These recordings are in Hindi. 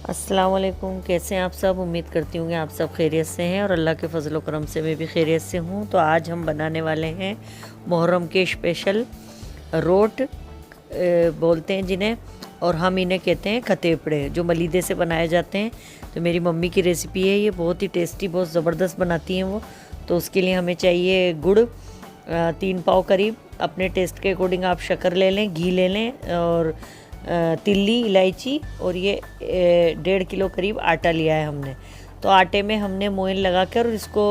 अस्सलाम वालेकुम। कैसे हैं आप सब? उम्मीद करती हूँ कि आप सब खैरियत से हैं और अल्लाह के फजल करम से मैं भी खैरियत से हूँ। तो आज हम बनाने वाले हैं मुहर्रम के स्पेशल रोट बोलते हैं जिन्हें, और हम इन्हें कहते हैं खतेपड़े, जो मलीदे से बनाए जाते हैं। तो मेरी मम्मी की रेसिपी है ये, बहुत ही टेस्टी, बहुत ज़बरदस्त बनाती हैं वो। तो उसके लिए हमें चाहिए गुड़ 3 पाव करीब। अपने टेस्ट के अकॉर्डिंग आप शक्कर ले लें, घी ले लें, और तिल्ली, इलायची, और ये 1.5 किलो करीब आटा लिया है हमने। तो आटे में हमने मोयन लगा कर इसको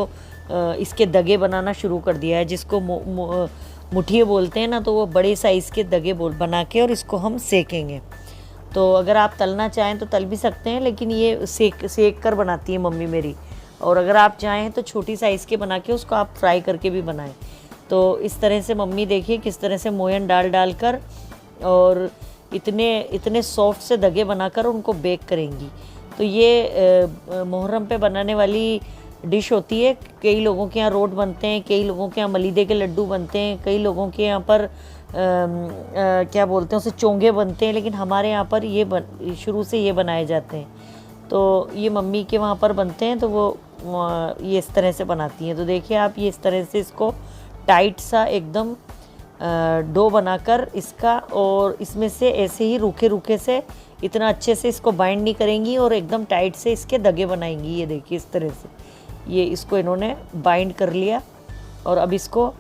इसके दगे बनाना शुरू कर दिया है, जिसको मुठिए बोलते हैं ना। तो वो बड़े साइज़ के दगे बना के और इसको हम सेकेंगे। तो अगर आप तलना चाहें तो तल भी सकते हैं, लेकिन ये सेक कर बनाती है मम्मी मेरी। और अगर आप चाहें तो छोटी साइज़ के बना के उसको आप फ्राई करके भी बनाएं। तो इस तरह से मम्मी देखिए किस तरह से मोयन डाल कर और इतने सॉफ्ट से दगे बनाकर उनको बेक करेंगी। तो ये मुहर्रम पे बनाने वाली डिश होती है। कई लोगों के यहाँ रोट बनते हैं, कई लोगों के यहाँ मलीदे के लड्डू बनते हैं, कई लोगों के यहाँ पर क्या बोलते हैं उसे, चोंगे बनते हैं, लेकिन हमारे यहाँ पर ये शुरू से ये बनाए जाते हैं। तो ये मम्मी के वहाँ पर बनते हैं, तो वो ये इस तरह से बनाती हैं। तो देखिए आप, ये इस तरह से इसको टाइट सा एकदम डो बनाकर इसका, और इसमें से ऐसे ही रूखे रूखे से इतना अच्छे से इसको बाइंड नहीं करेंगी और एकदम टाइट से इसके दगे बनाएंगी। ये देखिए इस तरह से ये इसको इन्होंने बाइंड कर लिया। और अब इसको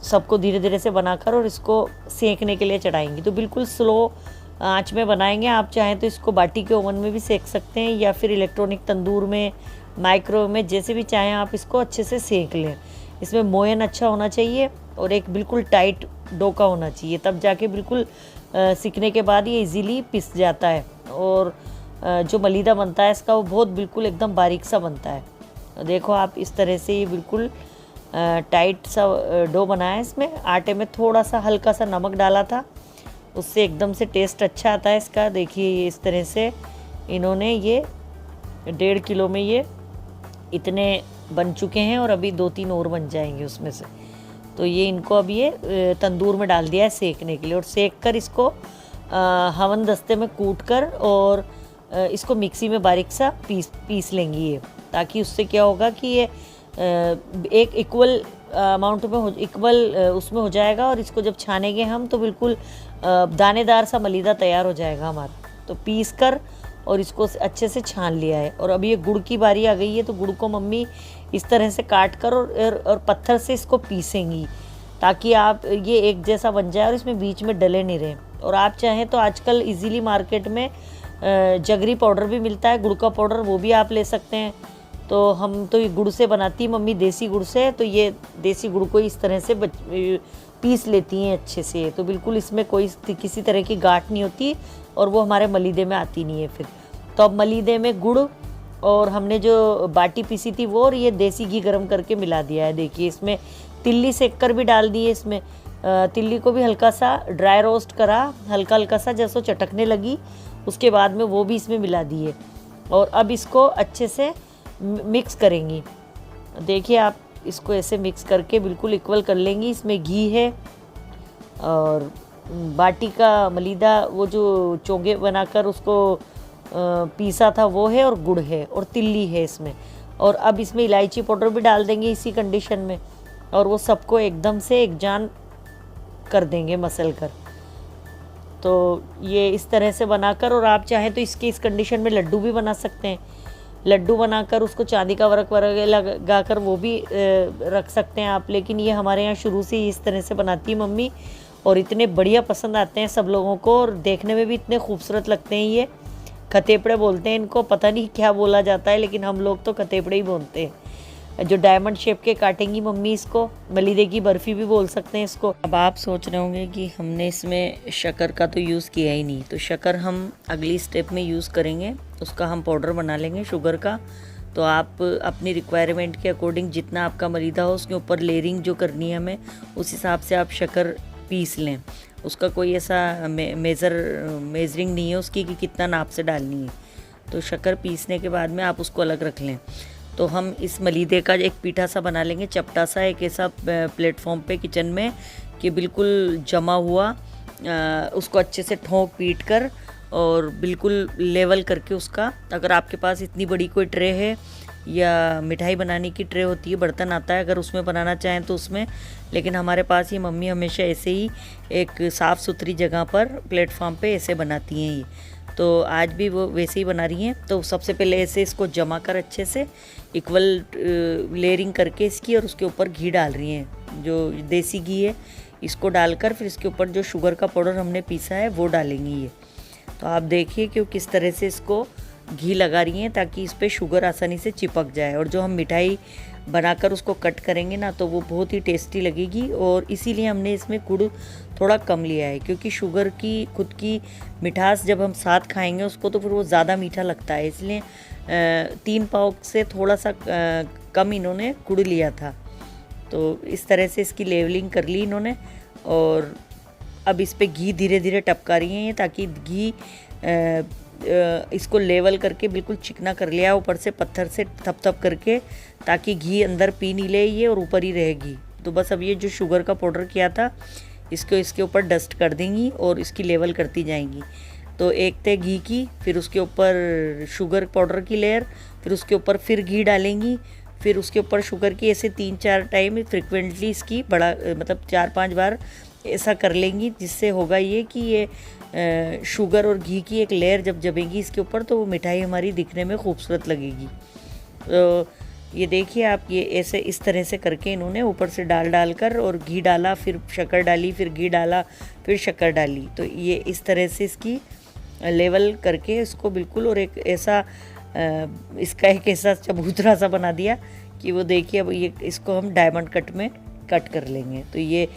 सबको धीरे धीरे से बनाकर और इसको सेकने के लिए चढ़ाएंगी। तो बिल्कुल स्लो आंच में बनाएंगे। आप चाहें तो इसको बाटी के ओवन में भी सेक सकते हैं, या फिर इलेक्ट्रॉनिक तंदूर में, माइक्रोवेव में, जैसे भी चाहें आप इसको अच्छे से सेक लें। इसमें मोयन अच्छा होना चाहिए और एक बिल्कुल टाइट डो का होना चाहिए, तब जाके बिल्कुल सीखने के बाद ये इजीली पिस जाता है। और जो मलीदा बनता है इसका, वो बहुत बिल्कुल एकदम बारीक सा बनता है। देखो आप, इस तरह से ये बिल्कुल टाइट सा डो बनाया है। इसमें आटे में थोड़ा सा हल्का सा नमक डाला था, उससे एकदम से टेस्ट अच्छा आता है इसका। देखिए ये इस तरह से इन्होंने ये 1.5 किलो में ये इतने बन चुके हैं, और अभी 2-3 और बन जाएंगे उसमें से। तो ये इनको अब ये तंदूर में डाल दिया है सेकने के लिए, और सेक कर इसको हवन दस्ते में कूट कर और इसको मिक्सी में बारीक सा पीस लेंगी ये, ताकि उससे क्या होगा कि ये एक इक्वल अमाउंट में इक्वल उसमें हो जाएगा। और इसको जब छानेंगे हम तो बिल्कुल दानेदार सा मलीदा तैयार हो जाएगा हमारा। तो पीस कर और इसको अच्छे से छान लिया है। और अब ये गुड़ की बारी आ गई है, तो गुड़ को मम्मी इस तरह से काट कर और पत्थर से इसको पीसेंगी, ताकि आप ये एक जैसा बन जाए और इसमें बीच में डले नहीं रहे। और आप चाहें तो आजकल इजीली मार्केट में जगरी पाउडर भी मिलता है, गुड़ का पाउडर, वो भी आप ले सकते हैं। तो हम तो ये गुड़ से बनाती मम्मी, देसी गुड़ से। तो ये देसी गुड़ को इस तरह से पीस लेती हैं अच्छे से। तो बिल्कुल इसमें कोई किसी तरह की गांठ नहीं होती, और वो हमारे मलीदे में आती नहीं है फिर। तो अब मलीदे में गुड़ और हमने जो बाटी पीसी थी वो, और ये देसी घी गरम करके मिला दिया है। देखिए इसमें तिल्ली सेक कर भी डाल दी है। इसमें तिल्ली को भी हल्का सा ड्राई रोस्ट करा, हल्का हल्का सा जैसे चटकने लगी, उसके बाद में वो भी इसमें मिला दी है। और अब इसको अच्छे से मिक्स करेंगी। देखिए आप, इसको ऐसे मिक्स करके बिल्कुल इक्वल कर लेंगी। इसमें घी है और बाटी का मलीदा, वो जो चोंगे बनाकर उसको पीसा था वो है, और गुड़ है, और तिल्ली है इसमें। और अब इसमें इलायची पाउडर भी डाल देंगे इसी कंडीशन में, और वो सबको एकदम से एक जान कर देंगे मसल कर। तो ये इस तरह से बनाकर, और आप चाहें तो इसके इस कंडीशन में लड्डू भी बना सकते हैं। लड्डू बनाकर उसको चांदी का वर्क लगा कर वो भी रख सकते हैं आप। लेकिन ये हमारे यहाँ शुरू से ही इस तरह से बनाती है मम्मी, और इतने बढ़िया पसंद आते हैं सब लोगों को, और देखने में भी इतने खूबसूरत लगते हैं। ये खतेपड़े बोलते हैं इनको, पता नहीं क्या बोला जाता है, लेकिन हम लोग तो खतेपड़े ही बोलते हैं। जो डायमंड शेप के काटेंगी मम्मी इसको, मलीदे की बर्फ़ी भी बोल सकते हैं इसको। अब आप सोच रहे होंगे कि हमने इसमें शक्कर का तो यूज़ किया ही नहीं, तो शक्कर हम अगली स्टेप में यूज़ करेंगे। उसका हम पाउडर बना लेंगे शुगर का। तो आप अपनी रिक्वायरमेंट के अकॉर्डिंग जितना आपका मलीदा हो, उसके ऊपर लेयरिंग जो करनी है हमें, उस हिसाब से आप शक्कर पीस लें। उसका कोई ऐसा मेजरिंग नहीं है उसकी कि कितना नाप से डालनी है। तो शक्कर पीसने के बाद में आप उसको अलग रख लें। तो हम इस मलीदे का एक पीठा सा बना लेंगे, चपटा सा, एक ऐसा प्लेटफॉर्म पे किचन में कि बिल्कुल जमा हुआ, उसको अच्छे से ठोक पीट कर और बिल्कुल लेवल करके उसका, अगर आपके पास इतनी बड़ी कोई ट्रे है या मिठाई बनाने की ट्रे होती है, बर्तन आता है, अगर उसमें बनाना चाहें तो उसमें, लेकिन हमारे पास ये मम्मी हमेशा ऐसे ही एक साफ़ सुथरी जगह पर प्लेटफॉर्म पे ऐसे बनाती हैं ये। तो आज भी वो वैसे ही बना रही हैं। तो सबसे पहले ऐसे इसको जमा कर अच्छे से इक्वल लेयरिंग करके इसकी, और उसके ऊपर घी डाल रही हैं, जो देसी घी है इसको डालकर फिर इसके ऊपर जो शुगर का पाउडर हमने पीसा है वो डालेंगी ये। तो आप देखिए कि किस तरह से इसको घी लगा रही हैं ताकि इस पर शुगर आसानी से चिपक जाए, और जो हम मिठाई बनाकर उसको कट करेंगे ना तो वो बहुत ही टेस्टी लगेगी। और इसीलिए हमने इसमें गुड़ थोड़ा कम लिया है, क्योंकि शुगर की खुद की मिठास जब हम साथ खाएंगे उसको तो फिर वो ज़्यादा मीठा लगता है, इसलिए 3 पाव से थोड़ा सा कम इन्होंने गुड़ लिया था। तो इस तरह से इसकी लेवलिंग कर ली इन्होंने, और अब इस पे घी धीरे धीरे टपका रही हैं ताकि घी इसको लेवल करके बिल्कुल चिकना कर लिया, ऊपर से पत्थर से थप थप करके, ताकि घी अंदर पी नहीं ले ये और ऊपर ही रहेगी। तो बस अब ये जो शुगर का पाउडर किया था इसको इसके ऊपर डस्ट कर देंगी और इसकी लेवल करती जाएंगी। तो एक तय घी की, फिर उसके ऊपर शुगर पाउडर की लेयर, फिर उसके ऊपर फिर घी डालेंगी, फिर उसके ऊपर शुगर की, ऐसे 3-4 टाइम फ्रिक्वेंटली इसकी बड़ा मतलब 4-5 बार ऐसा कर लेंगी, जिससे होगा ये कि ये शुगर और घी की एक लेयर जब जमेगी इसके ऊपर तो वो मिठाई हमारी दिखने में खूबसूरत लगेगी। तो ये देखिए आप, ये ऐसे इस तरह से करके इन्होंने ऊपर से डाल कर और घी डाला, फिर शक्कर डाली, फिर घी डाला, फिर शक्कर डाली। तो ये इस तरह से इसकी लेवल करके इसको बिल्कुल, और एक ऐसा इसका एक ऐसा चबूतरा सा बना दिया कि वो देखिए अब ये इसको हम डायमंड कट में कट कर लेंगे। तो ये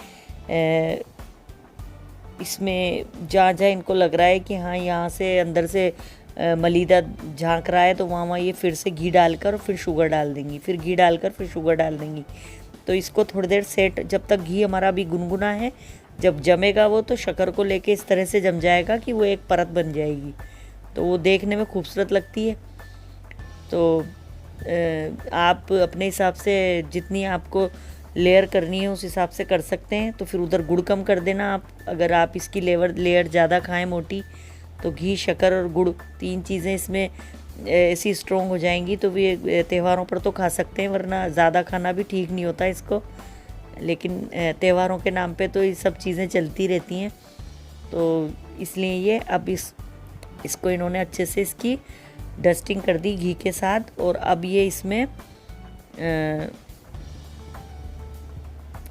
इसमें जहाँ जहाँ इनको लग रहा है कि हाँ यहाँ से अंदर से मलीदा झांक रहा है तो वहाँ ये फिर से घी डालकर फिर शुगर डाल देंगी, फिर घी डालकर फिर शुगर डाल देंगी। तो इसको थोड़ी देर सेट, जब तक घी हमारा अभी गुनगुना है, जब जमेगा वो तो शक्कर को लेके इस तरह से जम जाएगा कि वो एक परत बन जाएगी, तो वो देखने में खूबसूरत लगती है। तो आप अपने हिसाब से जितनी आपको लेयर करनी है उस हिसाब से कर सकते हैं। तो फिर उधर गुड़ कम कर देना आप, अगर आप इसकी लेयर ज़्यादा खाएं मोटी, तो घी, शक्कर और गुड़ 3 चीज़ें इसमें ऐसी स्ट्रॉन्ग हो जाएंगी तो भी त्योहारों पर तो खा सकते हैं, वरना ज़्यादा खाना भी ठीक नहीं होता इसको। लेकिन त्योहारों के नाम पे तो ये सब चीज़ें चलती रहती हैं, तो इसलिए ये अब इसको इन्होंने अच्छे से इसकी डस्टिंग कर दी घी के साथ, और अब ये इसमें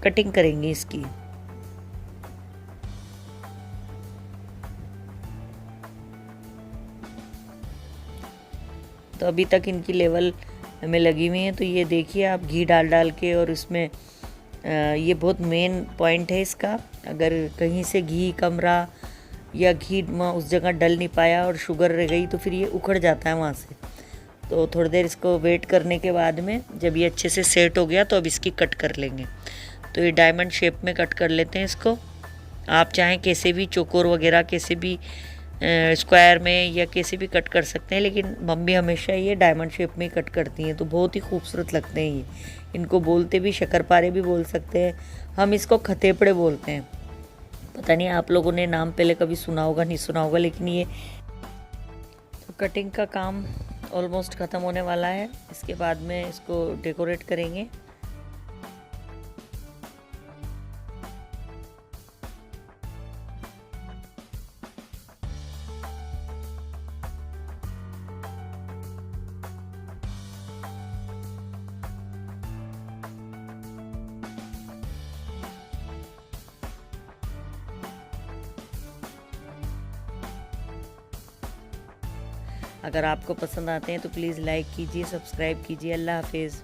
कटिंग करेंगे इसकी। तो अभी तक इनकी लेवल में लगी हुई है। तो ये देखिए आप, घी डाल के, और इसमें ये बहुत मेन पॉइंट है इसका, अगर कहीं से घी कम रहा या घी उस जगह डल नहीं पाया और शुगर रह गई तो फिर ये उखड़ जाता है वहाँ से। तो थोड़ी देर इसको वेट करने के बाद में जब ये अच्छे से सेट हो गया तो अब इसकी कट कर लेंगे। तो ये डायमंड शेप में कट कर लेते हैं इसको। आप चाहें कैसे भी चौकोर वगैरह कैसे भी स्क्वायर में या कैसे भी कट कर सकते हैं, लेकिन मम्मी हमेशा ये डायमंड शेप में कट करती हैं, तो बहुत ही खूबसूरत लगते हैं ये। इनको बोलते भी शक्करपारे भी बोल सकते हैं, हम इसको खतेपड़े बोलते हैं। पता नहीं आप लोगों ने नाम पहले कभी सुना होगा नहीं सुना होगा, लेकिन ये तो कटिंग का काम ऑलमोस्ट ख़त्म होने वाला है। इसके बाद में इसको डेकोरेट करेंगे। अगर आपको पसंद आते हैं तो प्लीज़ लाइक कीजिए, सब्सक्राइब कीजिए। अल्लाह हाफिज़।